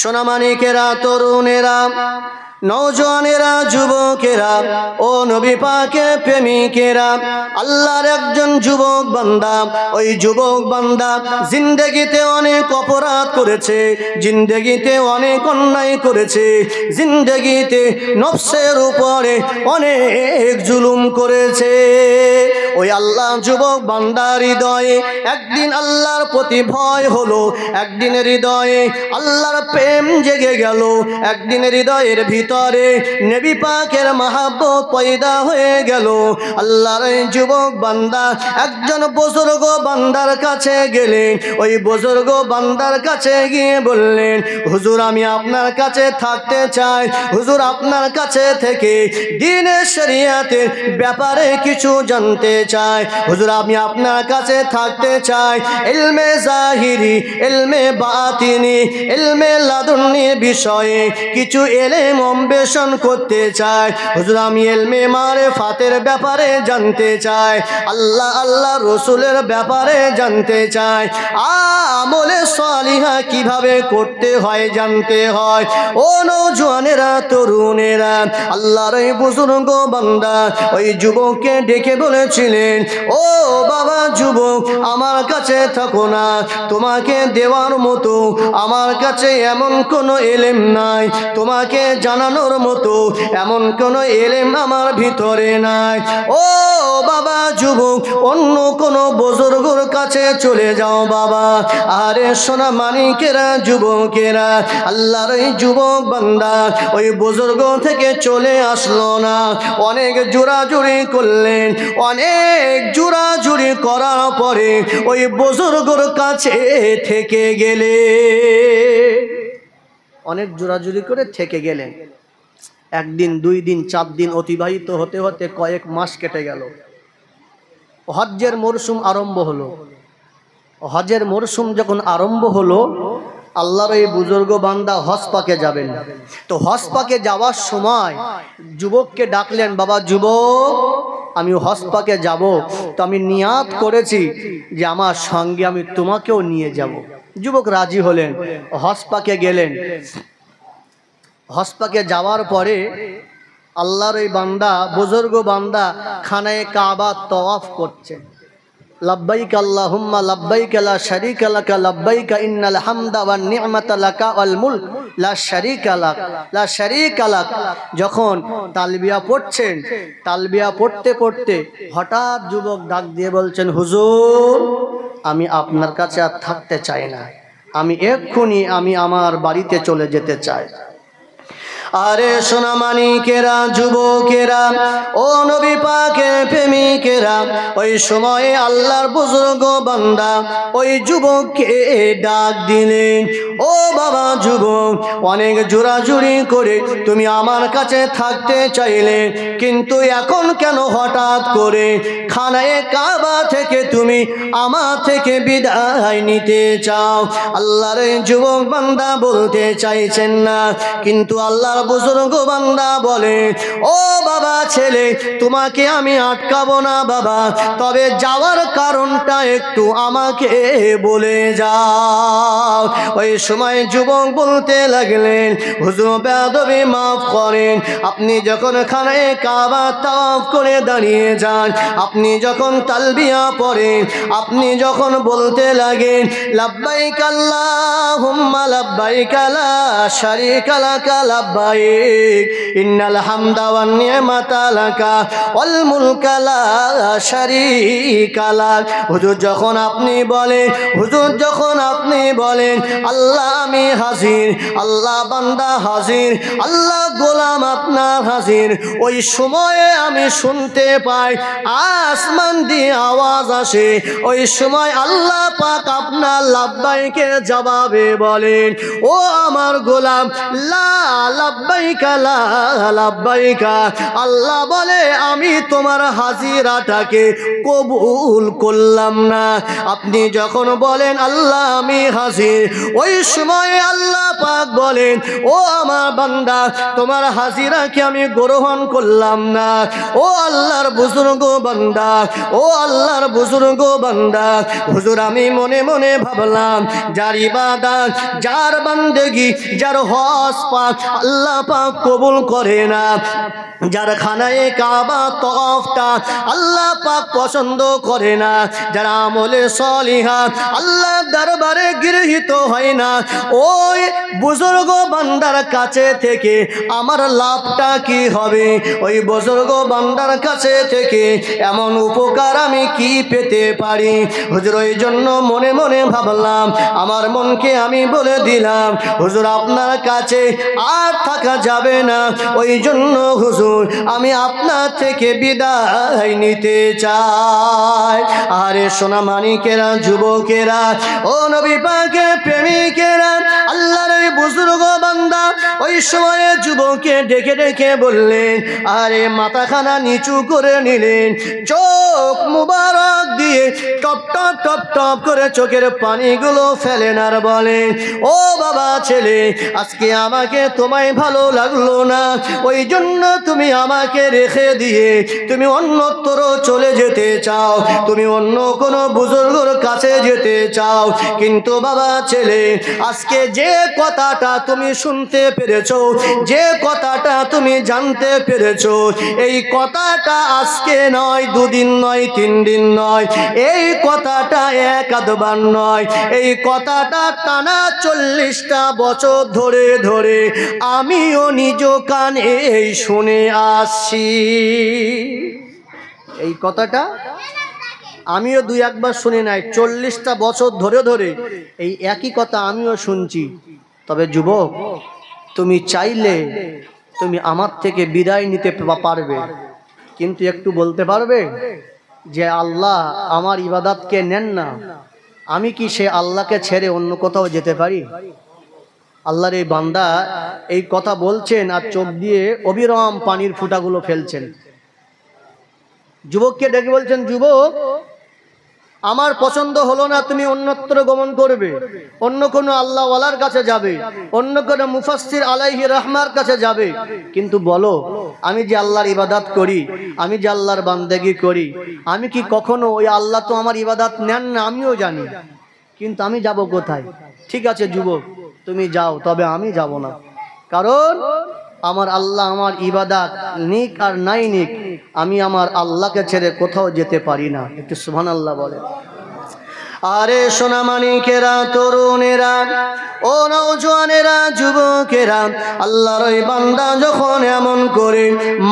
সোনামানিকেরা, তরুণেরা, নওজওয়ানেরা, যুবকেরা, ও নবী পাকের প্রেমিকেরা, আল্লাহর একজন যুবক বান্দা, ওই যুবক বান্দা জিন্দেগিতে অনেক অপরাধ করেছে, জিন্দেগিতে অনেক অন্যায় করেছে, জিন্দেগিতে নফসের উপরে অনেক জুলুম করেছে। ওই আল্লাহ যুবক বান্দার হৃদয়ে একদিন আল্লাহর প্রতি ভয় হলো, একদিন হৃদয়ে আল্লাহর প্রেম জেগে গেল, একদিন হৃদয়ের ভিতরে নবী পাকের মহব্বত পয়দা হয়ে গেল। আল্লাহর যুবক বান্দা একজন বুজুর্গ বান্দার কাছে গেলেন, ওই বুজুর্গ বান্দার কাছে গিয়ে বললেন, হুজুর আমি আপনার কাছে থাকতে চাই, হুজুর আপনার কাছে থেকে দ্বীনের শরীয়তের ব্যাপারে কিছু জানতে চাই, হুজুর আমি আপনার কাছে থাকতে চাই, ইলমে জাহিরি, ইলমে বাতিনি, ইলমে লাদুন্নি বিষয়ে কিছু ইলম অন্বেষণ করতে চাই, হুজুর আমি ইলমে মারিফাতের ব্যাপারে জানতে চাই, আল্লাহ রসুলের ব্যাপারে জানতে চাই, আমলে সালিহা কিভাবে করতে হয় জানতে হয়। ও নওজওয়ানেরা, তরুণেরা, আল্লাহর এই বুজুর্গ বান্দা ওই যুবককে ডেকে বলেছিলেন, ও বাবা যুবক, আমার কাছে থাকো না, তোমাকে দেওয়ার মতো আমার কাছে এমন কোনো ইলম নাই, তোমাকে জানানোর মতো এমন কোনো ইলম আমার ভিতরে নাই। ও বাবা যুবক, অন্য কোনো বুজুর্গর কাছে চলে যাও বাবা। আরে সোনা মানিকেরা, যুবকেরা, আল্লাহর এই যুবক বান্দা ওই বুজুর্গ থেকে চলে আসলো না, অনেক জোরাজুরি করলেন, অনেক জোরাজুরি করার পরে ওই বুজুর্গর কাছে থেকে গেলে, অনেক জোরাজুরি করে থেকে গেলেন। একদিন, 2 দিন, 4 দিন অতিবাহিত হতে হতে কয়েক মাস কেটে গেল। হজ্জের মরশুম আরম্ভ হলো। হজের মরশুম যখন আরম্ভ হলো, আল্লাহর এই বুজুর্গ বান্দা হজ পাকে যাবেন। তো হজ পাকে যাওয়ার সময় যুবককে ডাকলেন, বাবা যুবক, আমি হজ পাকে যাব, তো আমি নিয়াত করেছি যে আমার সঙ্গে আমি তোমাকেও নিয়ে যাব। যুবক রাজি হলেন, হজ পাকে গেলেন। হজ পাকে যাওয়ার পরে আল্লাহর এই বান্দা, বুজুর্গ বান্দা খানায়ে কাবা তওয়াফ করছেন। লব্বাইক আল্লাহুম্মা লব্বাইক লা শারীকা লাকা লব্বাইক ইন্নাল হামদা ওয়ান নি'মাতা লাকা ওয়াল মুলক লা শারীকা লাক লা শারীকা লাক। যখন তালবিয়া পড়ছেন, তালবিয়া পড়তে পড়তে হঠাৎ যুবক ডাক দিয়ে বলছেন, হুজুর আমি আপনার কাছে আর থাকতে চাই না, আমি এক্ষুনি আমি আমার বাড়িতে চলে যেতে চাই। আরে সোনা মানিকেরা, যুবকেরা, ও নবী পাকের প্রেমিকেরা, ওই সময়ে আল্লাহর বুজুর্গ বান্দা ওই যুবককে ডাক দিলেন, ও বাবা যুবক, অনেক জোরাজুরি করে তুমি আমার কাছে থাকতে চাইলে, কিন্তু এখন কেন হঠাৎ করে খানায়ে কাবা থেকে তুমি আমার থেকে বিদায় নিতে চাও? আল্লাহর যুবক বান্দা বলতে চাইছেন না, কিন্তু আল্লাহর বুজুর্গ বান্দা বলে, ও বাবা ছেলে, তোমাকে আমি আটকাবো না বাবা, তবে যাওয়ার কারণটা একটু আমাকে বলে যাও। ওই সময় যুবক বলতে লাগলেন, হুজুর বেয়াদবি মাফ করেন, আপনি যখন খানায়ে কাবা তাওয়াফ করে দাঁড়িয়ে যান, আপনি যখন তালবিয়া পড়েন, আপনি যখন বলতে লাগেন লাব্বাইক আল্লাহুম্মা লাব্বাইক লা শারীকা লাকা লাব্বাইক ইন্নাল হামদা ওয়ান নি'মাতা লাকা ওয়াল মুলকা লা শারীকা লাক। হুজুর যখন আপনি বলেন, হুজুর যখন আপনি বলেন আল্লাহ আমি হাজির, আল্লাহ বান্দা হাজির, আল্লাহ গোলাম আপনার হাজির, ওই সময়ে আমি শুনতে পাই আসমান দিয়ে আওয়াজ আসে, ওই সময় আল্লাহ পাক আপনার লাব্বাইকে জবাবে বলেন, ও আমার গোলাম লা লাব্বাইকা লা লাব্বাইকা। আল্লাহ বলে আমি তোমার হাজিরাটাকে কবুল করলাম না। আপনি যখন বলেন আল্লাহ আমি হাজির, ওই সময় আল্লাহ আল্লাহ পাক বলেন, ও আমার বান্দা, তোমার হাজিরাকে আমি গ্রহণ করলাম না। ও আল্লাহর বুজুর্গ বান্দা, ও আল্লাহর বুজুর্গ বান্দা, হুজুর আমি মনে মনে ভাবলাম, যার ইবাদত, যার বান্দেগি, যার হজ পাক আল্লাহ পাক কবুল করে না, যার খানায়ে কাবা তওয়াফটা আল্লাহ পাক পছন্দ করে না, যার আমলে সলিহাত আল্লাহ দরবারে গৃহীত হয় না, ওই বুজুর্গ বান্দার কাছে থেকে আমার লাভটা কি হবে? ওই বুজুর্গ বান্দার কাছে থেকে এমন উপকার আমি কি পেতে পারি? হুজুর ওই জন্য মনে মনে ভাবলাম, আমার মনকে আমি বলে দিলাম, হুজুর আপনার কাছে আর থাকা যাবে না। ওই জন্য হুজুর আমি আপনার থেকে বিদায় নিতে চাই। আরে সোনা মানিকেরা, যুবকেরা, ও নবী পাকের প্রেমিকেরা, আল্লাহর ওই বুজুর্গ বান্দা ওই সময়ে যুবককে ডেকে ডেকে বললেন, আরে মাথাখানা নিচু করে নিলেন, চোখ মুবারক দিয়ে টপ টপ টপ টপ করে চোখের পানিগুলো ফেলেন আর বলেন, ও বাবা ছেলে, আজকে আমাকে তোমায় ভালো লাগলো না, ওই জন্য তুমি আমাকে রেখে দিয়ে তুমি অন্যত্র চলে যেতে চাও, তুমি অন্য কোনো বুজুর্গর কাছে যেতে চাও। কিন্তু বাবা ছেলে, আজকে যে কথাটা তুমি শুনতে পেরেছো, যে কথাটা তুমি জানতে পেরেছো, এই কথাটা আজকে নয়, দুদিন নয়, 3 দিন নয়, এই কথাটা এক আধবার নয়, এই কথাটা টানা 40টা বছর ধরে ধরে আমিও নিজ কানে শুনে আসছি। এই কথাটা আমিও 2-1 শুনে নাই, 40টা বছর ধরে ধরে এই একই কথা আমিও শুনছি। তবে যুবক, তুমি চাইলে তুমি আমার থেকে বিদায় নিতে পারবে, কিন্তু একটু বলতে পারবে যে আল্লাহ আমার ইবাদতকে নেন না, আমি কি সে আল্লাহকে ছেড়ে অন্য কোথাও যেতে পারি? আল্লাহর এই বান্দা এই কথা বলছেন আর চোখ দিয়ে অবিরাম পানির ফুটাগুলো ফেলছেন। যুবককে ডেকে বলছেন, যুবক আমার পছন্দ হলো না, তুমি অন্যত্র গমন করবে, অন্য কোনো আল্লাহ ওয়ালার কাছে যাবে, অন্য কোনো মুফাসসির আলাইহি রাহমার কাছে যাবে, কিন্তু বলো আমি যে আল্লাহর ইবাদত করি, আমি যে আল্লাহর বান্দেগি করি, আমি কি কখনো ওই আল্লাহ তো আমার ইবাদত নেন না, আমিও জানি, কিন্তু আমি যাব কোথায়? ঠিক আছে যুবক, তুমি যাও, তবে আমি যাব না, কারণ আমার আল্লাহ আমার ইবাদত নিক আর নাই নিক, আমি আমার আল্লাহকে ছেড়ে কোথাও যেতে পারি না। একটু সুবহানাল্লাহ বলে। আরে সোনা মানিকেরা, তরুণেরা, ও নওজোয়ানেরা, যুবকেরা, আল্লাহর ওই বান্দা যখন এমন করে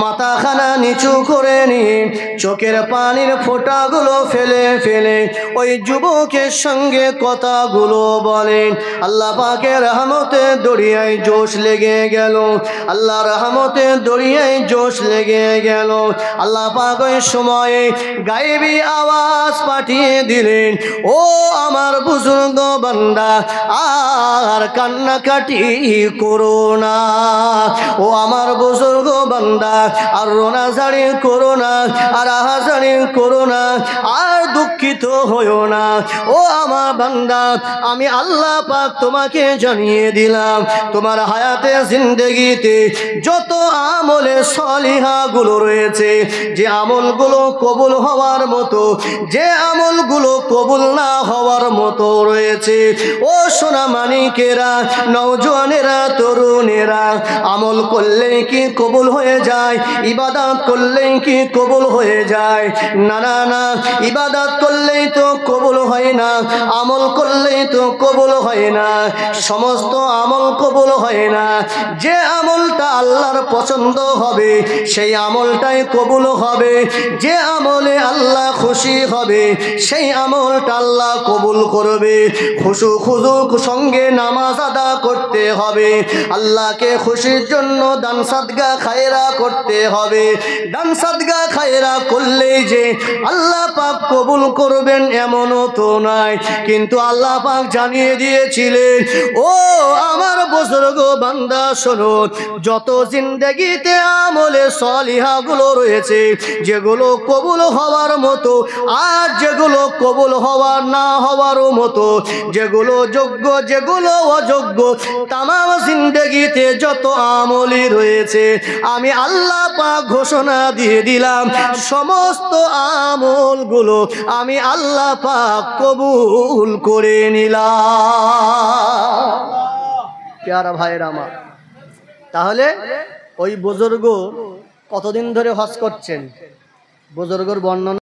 মাথাখানা নিচু করে নিয়ে চোখের পানির ফোঁটাগুলো ফেলে ফেলে ওই যুবকের সঙ্গে কথাগুলো বলেন, আল্লাহ পাকের রহমতের দরিয়ায় জোশ লেগে গেল, আল্লাহ রহমতের দরিয়ায় জোশ লেগে গেল। আল্লাহ পাক ওই সময়ে গায়েবী আওয়াজ পাঠিয়ে দিলেন, ও আমার বুজুর্গ বান্দা, আর কান্নাকাটি করো না, ও আমার বুজুর্গ বান্দা, আর রোনাজারি করো না, আর আহাজারি করো না, আর দুঃখিত হইও না। ও আমার বান্দা, আমি আল্লাহ পাক তোমাকে জানিয়ে দিলাম, তোমার হায়াতে জিন্দেগিতে যত আমলে সলিহা গুলো রয়েছে, যে আমলগুলো কবুল হওয়ার মতো, যে আমলগুলো কবুল না হওয়ার মতো রয়েছে, ও সোনা মানিকেরা, নওজোয়ানেরা, তরুণেরা, আমল করলেই কি কবুল হয়ে যায়? ইবাদত করলেই কি কবুল হয়ে যায়? না না না, ইবাদত করলেই তো কবুল হয় না, আমল করলেই তো কবুল হয় না, সমস্ত আমল কবুল হয় না। যে আমলটা আল্লাহর পছন্দ হবে সেই আমলটাই কবুল হবে, যে আমলে আল্লাহ খুশি হবে সেই আমলটা আল্লাহ কবুল করবে। খুশু খুজুক সঙ্গে নামাজ আদা করতে হবে, আল্লাহকে খুশির জন্য দান সাদগা খায়রা করতে হবে। দান সাদগা খায়রা করলেই যে আল্লাহ পাক কবুল করবেন এমনও তো নয়, কিন্তু আল্লাহ পাক জানিয়ে দিয়েছিলেন, ও আমার বুজুর্গ বুজুর্গ বান্দা শোনো, যত জিন্দেগিতে আমলে সলিহা গুলো রয়েছে যেগুলো কবুল হওয়ার মতো, আর যেগুলো কবুল হওয়ার না হওয়ারও মতো, যেগুলো যোগ্য যেগুলো অযোগ্য, তামাম জিন্দেগিতে যত আমলই রয়েছে, আমি আল্লাহ পাক ঘোষণা দিয়ে দিলাম সমস্ত আমলগুলো আমি আল্লাহ পাক কবুল করে নিলাম। প্যারা ভাইয়ের আমার, তাহলে ওই বুজুর্গ কতদিন ধরে হজ করছেন? বুজুর্গর বর্ণনা